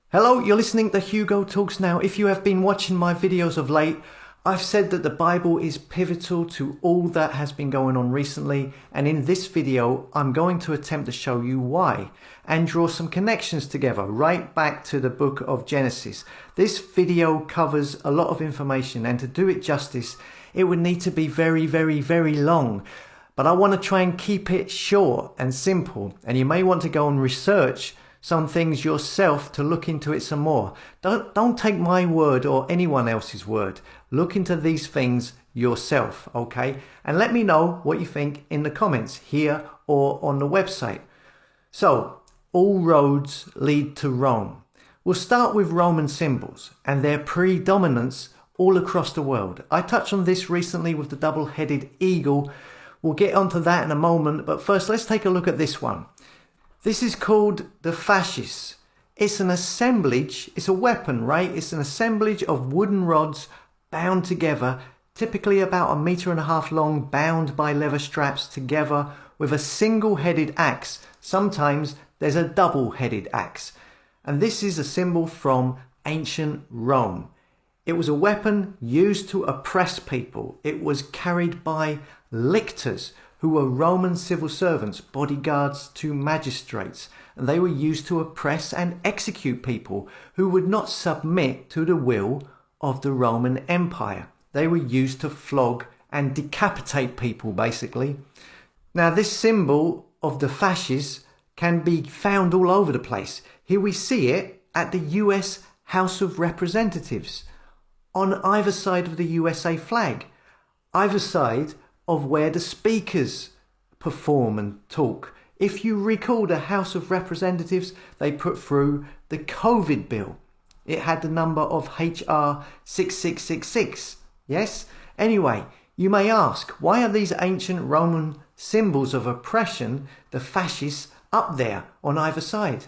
Hello, you're listening to Hugo Talks Now. If you have been watching my videos of late, I've said that the Bible is pivotal to all that has been going on recently, and in this video I'm going to attempt to show you why and draw some connections together right back to the book of Genesis. This video covers a lot of information, and to do it justice it would need to be very long, but I want to try and keep it short and simple, and you may want to go and research some things yourself to look into it some more. Don't take my word or anyone else's word. Look into these things yourself, okay? And let me know what you think in the comments here or on the website. So, all roads lead to Rome. We'll start with Roman symbols and their predominance all across the world. I touched on this recently with the double-headed eagle. We'll get onto that in a moment, but first let's take a look at this one. This is called the fasces. It's an assemblage, it's a weapon, right? It's an assemblage of wooden rods bound together, typically about 1.5 meters long, bound by leather straps together with a single-headed axe. Sometimes there's a double-headed axe. And this is a symbol from ancient Rome. It was a weapon used to oppress people. It was carried by lictors, who were Roman civil servants, bodyguards to magistrates, and they were used to oppress and execute people who would not submit to the will of the Roman Empire. They were used to flog and decapitate people, basically. Now, this symbol of the fasces can be found all over the place. Here we see it at the US House of Representatives, on either side of the USA flag, either side of where the speakers perform and talk. If you recall the House of Representatives, they put through the COVID bill. It had the number of HR 6666. Yes? Anyway, you may ask, why are these ancient Roman symbols of oppression, the fascists, up there on either side?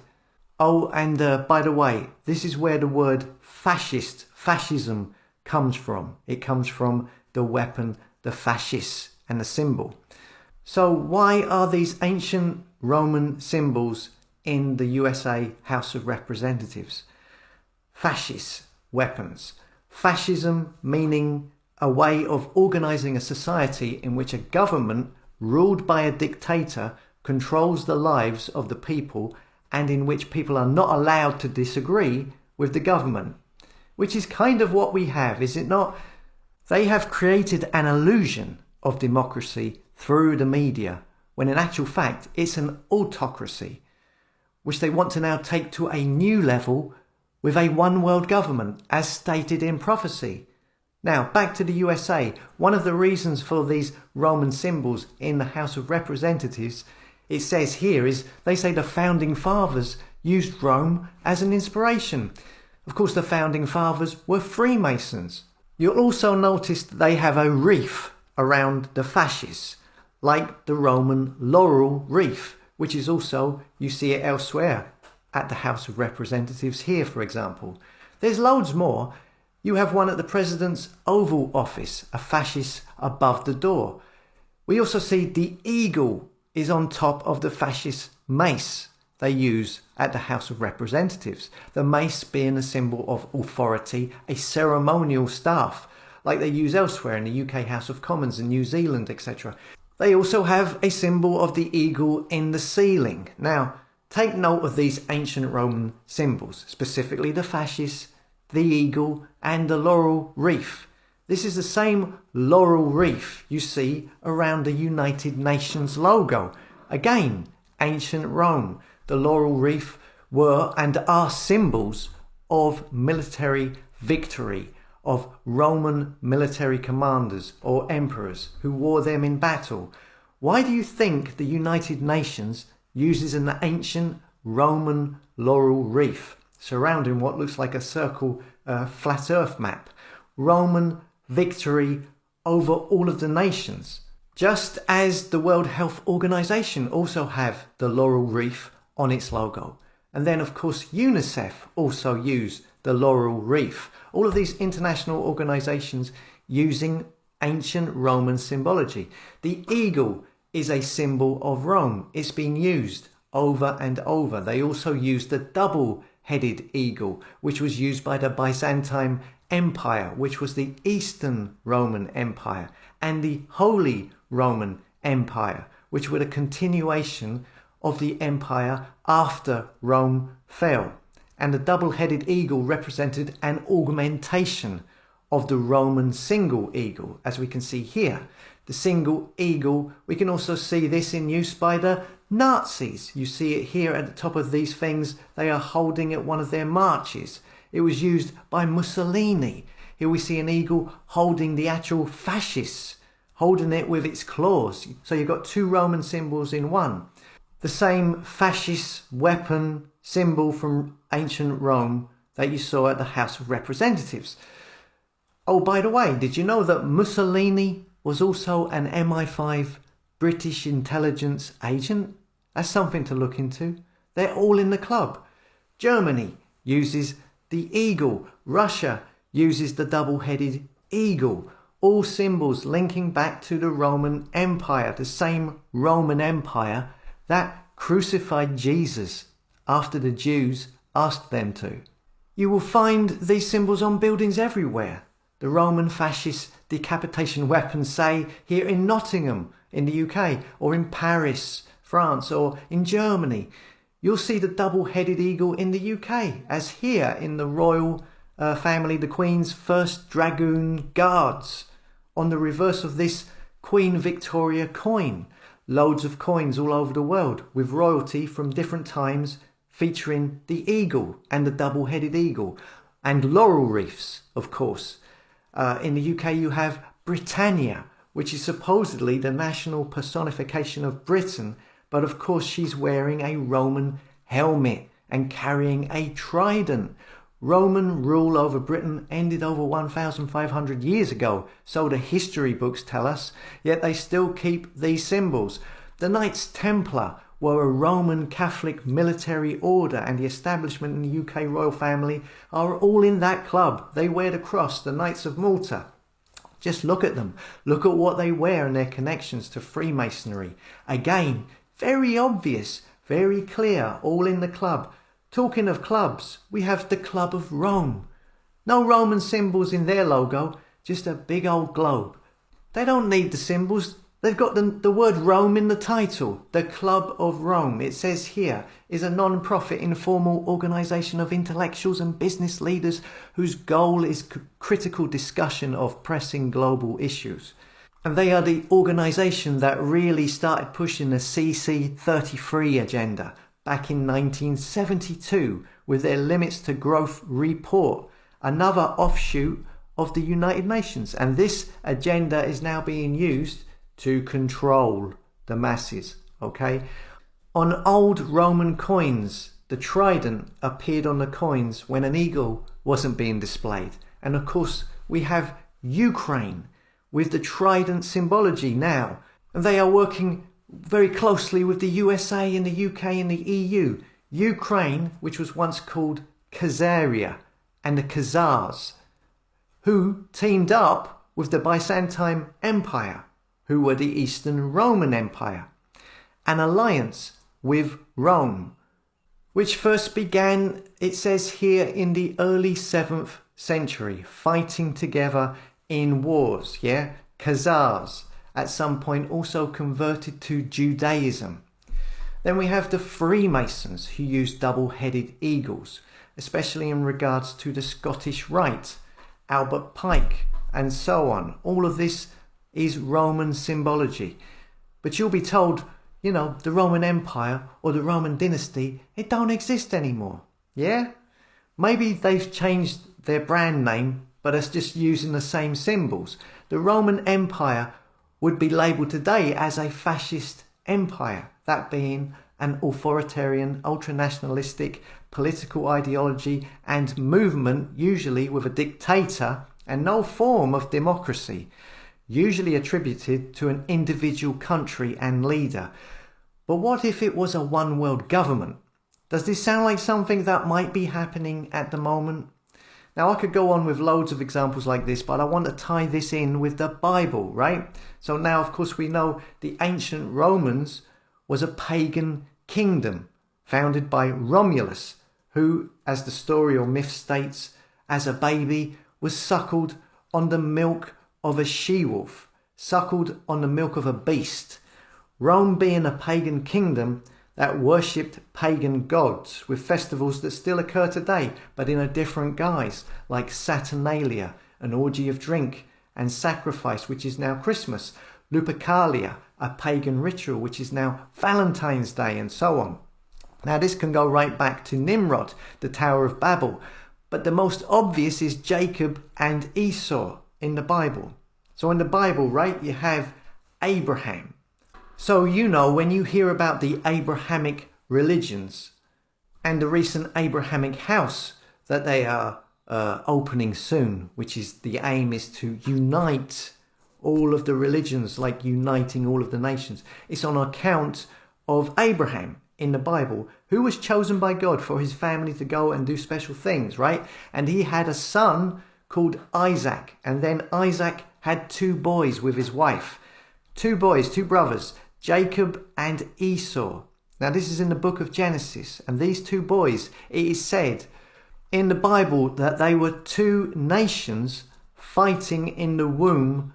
Oh, and by the way, this is where the word fascist, fascism, comes from. It comes from the weapon, the fasces, and the symbol. So why are these ancient Roman symbols in the USA House of Representatives? Fascist weapons. Fascism meaning a way of organizing a society in which a government ruled by a dictator controls the lives of the people, and in which people are not allowed to disagree with the government. Which is kind of what we have, is it not? They have created an illusion of democracy through the media, when in actual fact it's an autocracy, which they want to now take to a new level with a one world government, as stated in prophecy. Now, back to the USA. One of the reasons for these Roman symbols in the House of Representatives, it says here, is they say the founding fathers used Rome as an inspiration. Of course, the founding fathers were Freemasons. You'll also notice that they have a wreath around the fasces, like the Roman laurel wreath, which is also, you see it elsewhere at the House of Representatives here, for example. There's loads more. You have one at the President's Oval Office, a fasces above the door. We also see the eagle is on top of the fascist mace they use at the House of Representatives. The mace being a symbol of authority, a ceremonial staff, like they use elsewhere in the UK House of Commons and New Zealand, etc. They also have a symbol of the eagle in the ceiling. Now, take note of these ancient Roman symbols, specifically the fasces, the eagle, and the laurel wreath. This is the same laurel wreath you see around the United Nations logo. Again, ancient Rome. The laurel wreath were and are symbols of military victory, of Roman military commanders or emperors who wore them in battle. Why do you think the United Nations uses an ancient Roman laurel wreath surrounding what looks like a circle flat earth map? Roman victory over all of the nations. Just as the World Health Organization also have the laurel wreath on its logo. And then of course UNICEF also use the laurel wreath. All of these international organizations using ancient Roman symbology. The eagle is a symbol of Rome. It's been used over and over. They also used the double-headed eagle, which was used by the Byzantine Empire, which was the Eastern Roman Empire, and the Holy Roman Empire, which were the continuation of the empire after Rome fell. And the double-headed eagle represented an augmentation of the Roman single eagle, as we can see here. The single eagle, we can also see this in use by the Nazis. You see it here at the top of these things. They are holding at one of their marches. It was used by Mussolini. Here we see an eagle holding the actual fascists, holding it with its claws. So you've got two Roman symbols in one. The same fascist weapon symbol from ancient Rome that you saw at the House of Representatives. Oh, by the way, did you know that Mussolini was also an MI5 British intelligence agent? That's something to look into. They're all in the club. Germany uses the eagle. Russia uses the double-headed eagle. All symbols linking back to the Roman Empire, the same Roman Empire that crucified Jesus after the Jews asked them to. You will find these symbols on buildings everywhere. The Roman fascist decapitation weapons, say, here in Nottingham in the UK, or in Paris, France, or in Germany. You'll see the double-headed eagle in the UK, as here in the royal family, the Queen's 1st Dragoon Guards. On the reverse of this Queen Victoria coin. Loads of coins all over the world with royalty from different times featuring the eagle and the double-headed eagle. And laurel wreaths, of course. In the UK you have Britannia, which is supposedly the national personification of Britain, but of course she's wearing a Roman helmet and carrying a trident. Roman rule over Britain ended over 1,500 years ago, so the history books tell us, yet they still keep these symbols. The Knights Templar were a Roman Catholic military order, and the establishment in the UK royal family are all in that club. They wear the cross, the Knights of Malta. Just look at them. Look at what they wear and their connections to Freemasonry. Again, very obvious, very clear, all in the club. Talking of clubs, we have the Club of Rome. No Roman symbols in their logo, just a big old globe. They don't need the symbols. They've got the word Rome in the title. The Club of Rome, it says here, is a non-profit informal organisation of intellectuals and business leaders whose goal is critical discussion of pressing global issues. And they are the organisation that really started pushing the CC33 agenda back in 1972 with their Limits to Growth report, another offshoot of the United Nations. And this agenda is now being used to control the masses, okay? On old Roman coins, the trident appeared on the coins when an eagle wasn't being displayed. And of course, we have Ukraine with the trident symbology now. And they are working very closely with the USA and the UK and the EU. Ukraine, which was once called Khazaria, and the Khazars, who teamed up with the Byzantine Empire, who were the Eastern Roman Empire. An alliance with Rome, which first began, it says here, in the early 7th century, fighting together in wars, yeah? Khazars, at some point also converted to Judaism. Then we have the Freemasons, who use double-headed eagles, especially in regards to the Scottish Rite, Albert Pike, and so on. All of this is Roman symbology. But you'll be told, you know, the Roman Empire or the Roman dynasty, it don't exist anymore. Yeah? Maybe they've changed their brand name, but it's just using the same symbols. The Roman Empire would be labelled today as a fascist empire, that being an authoritarian, ultra-nationalistic political ideology and movement, usually with a dictator and no form of democracy, usually attributed to an individual country and leader. But what if it was a one-world government? Does this sound like something that might be happening at the moment? Now, I could go on with loads of examples like this, but I want to tie this in with the Bible, right? So now, of course, we know the ancient Romans was a pagan kingdom founded by Romulus, who, as the story or myth states, as a baby was suckled on the milk of a she-wolf, suckled on the milk of a beast. Rome being a pagan kingdom that worshipped pagan gods with festivals that still occur today, but in a different guise, like Saturnalia, an orgy of drink and sacrifice, which is now Christmas, Lupercalia, a pagan ritual, which is now Valentine's Day, and so on. Now, this can go right back to Nimrod, the Tower of Babel, but the most obvious is Jacob and Esau in the Bible. So in the Bible, right, you have Abraham. So, you know, when you hear about the Abrahamic religions and the recent Abrahamic house that they are opening soon, which is the aim is to unite all of the religions, like uniting all of the nations. It's on account of Abraham in the Bible, who was chosen by God for his family to go and do special things, right? And he had a son called Isaac, and then Isaac had two boys with his wife. Two boys, two brothers, Jacob and Esau. Now, this is in the book of Genesis, and these two boys, it is said in the Bible that they were two nations fighting in the womb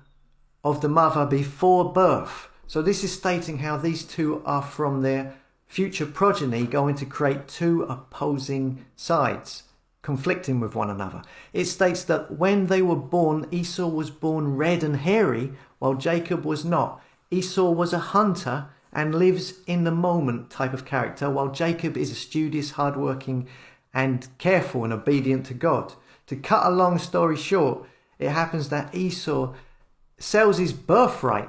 of the mother before birth. So this is stating how these two are from their future progeny going to create two opposing sides, conflicting with one another. It states that when they were born, Esau was born red and hairy, while Jacob was not. Esau was a hunter and lives in the moment type of character, while Jacob is a studious, hardworking, and careful and obedient to God. To cut a long story short, it happens that Esau sells his birthright,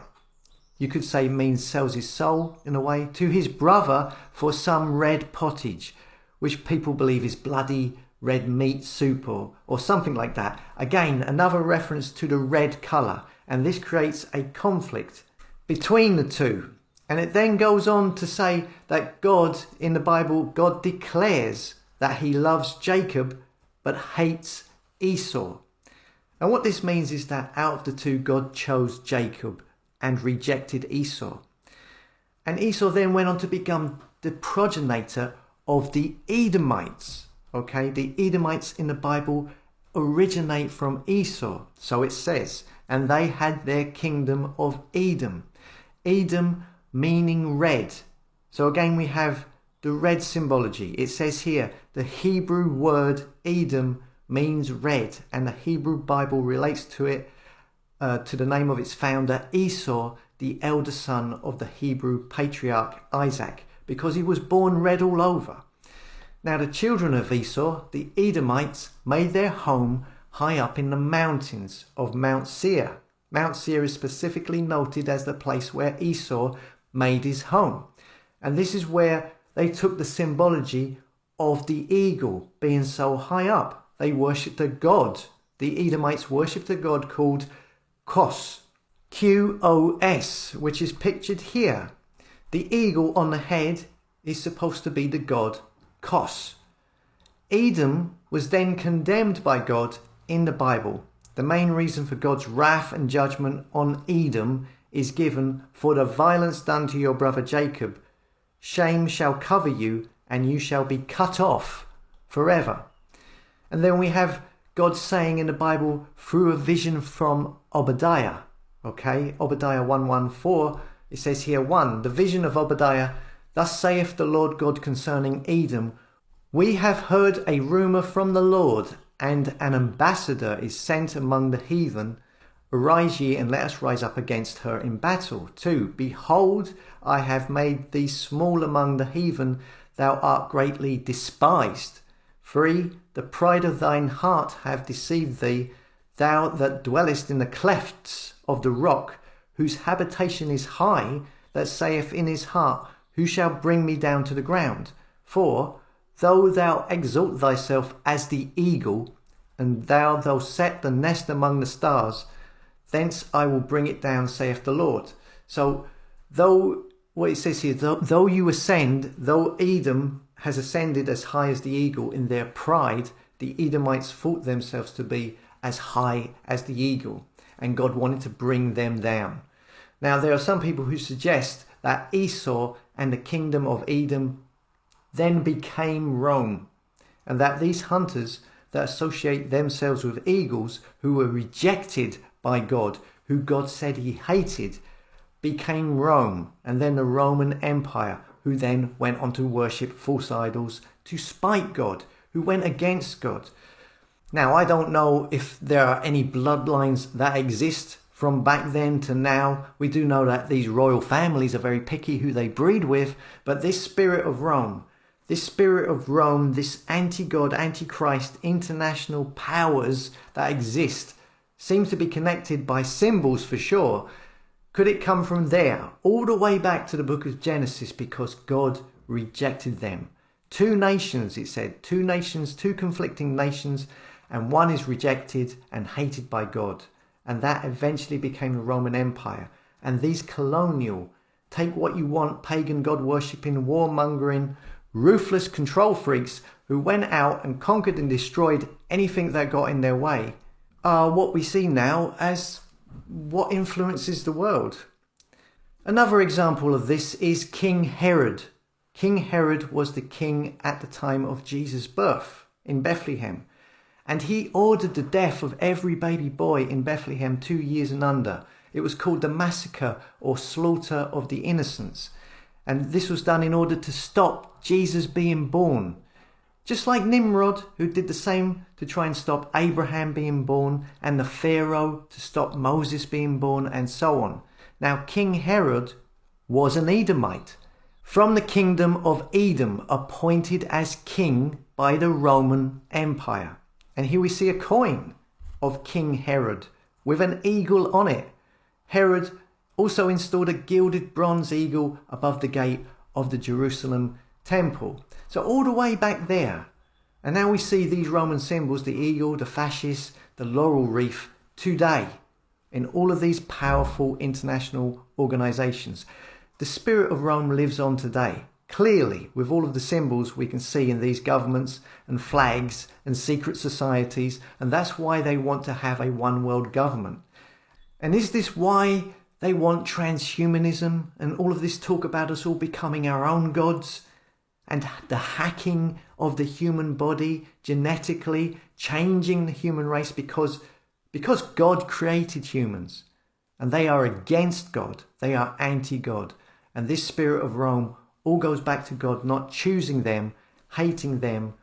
you could say means sells his soul in a way, to his brother for some red pottage, which people believe is bloody red meat soup or something like that. Again, another reference to the red colour, and this creates a conflict between the two. And it then goes on to say that God, in the Bible, God declares that he loves Jacob but hates Esau. And what this means is that out of the two, God chose Jacob and rejected Esau. And Esau then went on to become the progenitor of the Edomites. Okay, the Edomites in the Bible originate from Esau, so it says, and they had their kingdom of Edom. Edom meaning red. So again, we have the red symbology. It says here, the Hebrew word Edom means red, and the Hebrew Bible relates to it, to the name of its founder, Esau, the elder son of the Hebrew patriarch Isaac, because he was born red all over. Now, the children of Esau, the Edomites, made their home high up in the mountains of Mount Seir. Mount Seir is specifically noted as the place where Esau made his home. And this is where they took the symbology of the eagle being so high up. They worshipped a god. The Edomites worshipped a god called Kos, Q-O-S, which is pictured here. The eagle on the head is supposed to be the god Kos. Edom was then condemned by God in the Bible. The main reason for God's wrath and judgment on Edom is given for the violence done to your brother Jacob. Shame shall cover you, and you shall be cut off forever. And then we have God saying in the Bible through a vision from Obadiah. Okay, Obadiah 1:1-4, it says here, 1, the vision of Obadiah. Thus saith the Lord God concerning Edom, we have heard a rumour from the Lord, and an ambassador is sent among the heathen. Arise ye, and let us rise up against her in battle. 2, behold, I have made thee small among the heathen, thou art greatly despised. 3, the pride of thine heart have deceived thee, thou that dwellest in the clefts of the rock, whose habitation is high, that saith in his heart, who shall bring me down to the ground? 4, though thou exalt thyself as the eagle, and thou set the nest among the stars, thence I will bring it down, saith the Lord. So, though, what it says here, though you ascend, though Edom has ascended as high as the eagle in their pride, the Edomites thought themselves to be as high as the eagle, and God wanted to bring them down. Now, there are some people who suggest that Esau and the kingdom of Edom then became Rome, and that these hunters that associate themselves with eagles, who were rejected by God, who God said he hated, became Rome, and then the Roman Empire, who then went on to worship false idols to spite God, who went against God. Now, I don't know if there are any bloodlines that exist from back then to now. We do know that these royal families are very picky who they breed with, but this spirit of Rome, this anti-God, anti-Christ, international powers that exist, seems to be connected by symbols for sure. Could it come from there, all the way back to the book of Genesis, because God rejected them? Two nations, it said, two nations, two conflicting nations, and one is rejected and hated by God. And that eventually became the Roman Empire. And these colonial, take what you want, pagan, God-worshipping, warmongering, ruthless control freaks who went out and conquered and destroyed anything that got in their way, are what we see now as what influences the world. Another example of this is King Herod. King Herod was the king at the time of Jesus' birth in Bethlehem, and he ordered the death of every baby boy in Bethlehem 2 years and under. It was called the massacre or slaughter of the innocents. And this was done in order to stop Jesus being born. Just like Nimrod, who did the same to try and stop Abraham being born, and the Pharaoh to stop Moses being born, and so on. Now, King Herod was an Edomite, from the kingdom of Edom, appointed as king by the Roman Empire. And here we see a coin of King Herod with an eagle on it. Herod also installed a gilded bronze eagle above the gate of the Jerusalem temple. So all the way back there. And now we see these Roman symbols, the eagle, the fasces, the laurel wreath, today in all of these powerful international organizations. The spirit of Rome lives on today, clearly, with all of the symbols we can see in these governments and flags and secret societies. And that's why they want to have a one world government. And is this why they want transhumanism and all of this talk about us all becoming our own gods, and the hacking of the human body genetically, changing the human race because God created humans and they are against God, they are anti-God. And this spirit of Rome all goes back to God not choosing them, hating them.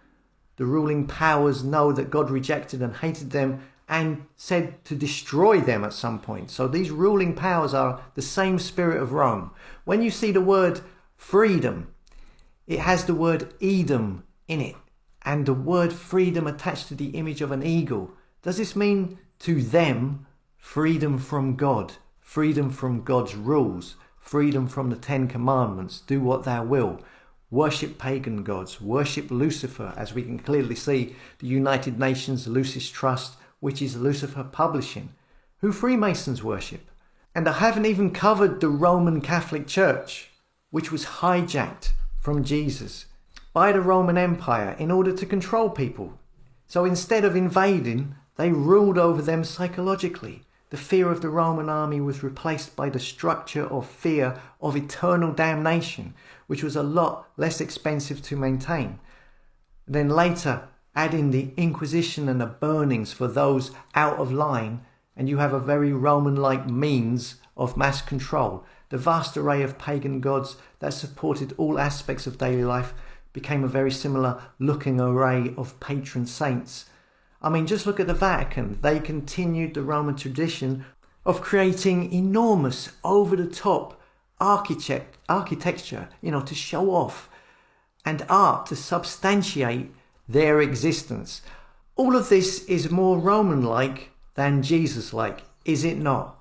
The ruling powers know that God rejected and hated them and said to destroy them at some point. So these ruling powers are the same spirit of Rome. When you see the word freedom, it has the word Edom in it, and the word freedom attached to the image of an eagle. Does this mean to them freedom from God, freedom from God's rules, freedom from the 10 Commandments, do what thou will, worship pagan gods, worship Lucifer, as we can clearly see the United Nations Lucis Trust, which is Lucifer Publishing, who Freemasons worship. And I haven't even covered the Roman Catholic Church, which was hijacked from Jesus by the Roman Empire in order to control people. So instead of invading, they ruled over them psychologically. The fear of the Roman army was replaced by the structure of fear of eternal damnation, which was a lot less expensive to maintain. Then later, add in the Inquisition and the burnings for those out of line, and you have a very Roman-like means of mass control. The vast array of pagan gods that supported all aspects of daily life became a very similar looking array of patron saints. I mean, just look at the Vatican. They continued the Roman tradition of creating enormous, over-the-top architecture, to show off, and art to substantiate their existence. All of this is more Roman-like than Jesus-like, is it not?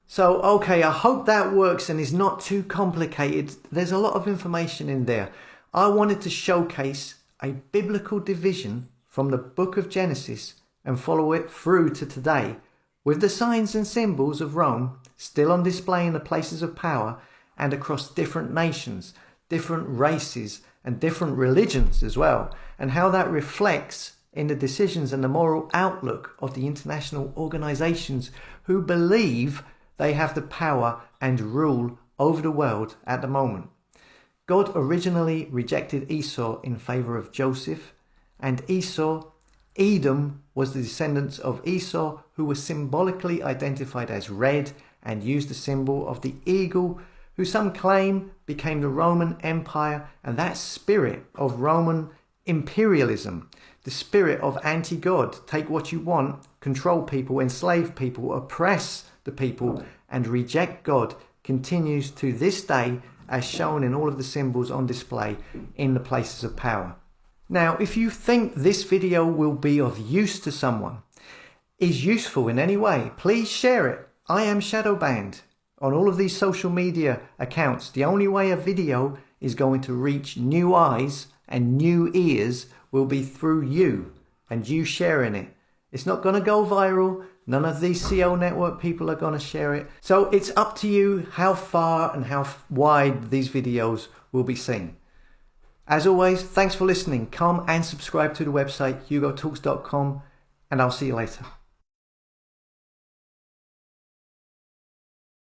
So, okay, I hope that works and is not too complicated. There's a lot of information in there. I wanted to showcase a biblical division from the book of Genesis and follow it through to today, with the signs and symbols of Rome still on display in the places of power and across different nations, different races and different religions as well, and how that reflects in the decisions and the moral outlook of the international organizations who believe they have the power and rule over the world at the moment. God originally rejected Esau in favor of Joseph, and Edom was the descendants of Esau, who was symbolically identified as red and used the symbol of the eagle, who some claim became the Roman Empire, and that spirit of Roman imperialism, the spirit of anti-God, take what you want, control people, enslave people, oppress the people, and reject God, continues to this day as shown in all of the symbols on display in the places of power. Now, if you think this video will be of use to someone, is useful in any way, please share it. I am shadow banned on all of these social media accounts. The only way a video is going to reach new eyes and new ears will be through you and you sharing it. It's not going to go viral. None of these CO network people are going to share it. So it's up to you how far and how wide these videos will be seen. As always, thanks for listening. Come and subscribe to the website hugotalks.com, and I'll see you later.